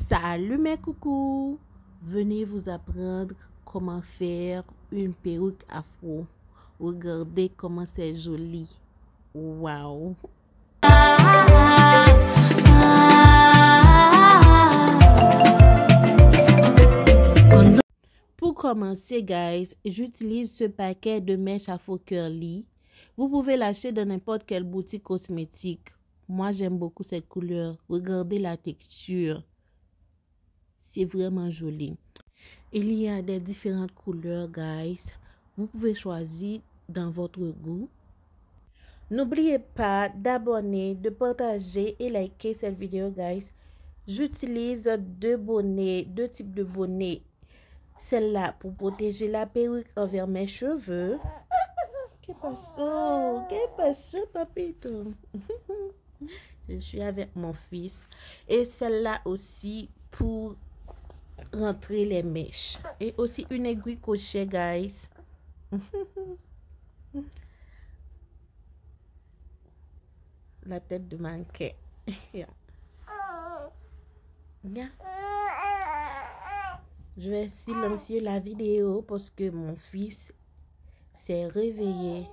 Salut mes coucous! Venez vous apprendre comment faire une perruque afro. Regardez comment c'est joli. Waouh! Pour commencer, guys, j'utilise ce paquet de mèches afro curly. Vous pouvez l'acheter dans n'importe quelle boutique cosmétique. Moi, j'aime beaucoup cette couleur. Regardez la texture. C'est vraiment joli. Il y a des différentes couleurs, guys. Vous pouvez choisir dans votre goût. N'oubliez pas d'abonner, de partager et liker cette vidéo, guys. J'utilise deux types de bonnets. Celle-là pour protéger la perruque envers mes cheveux. Qu'est-ce passe, papito? Je suis avec mon fils. Et celle-là aussi pour rentrer les mèches. Et aussi une aiguille crochet, guys. La tête de mannequin. Yeah. Je vais silencier la vidéo parce que mon fils s'est réveillé.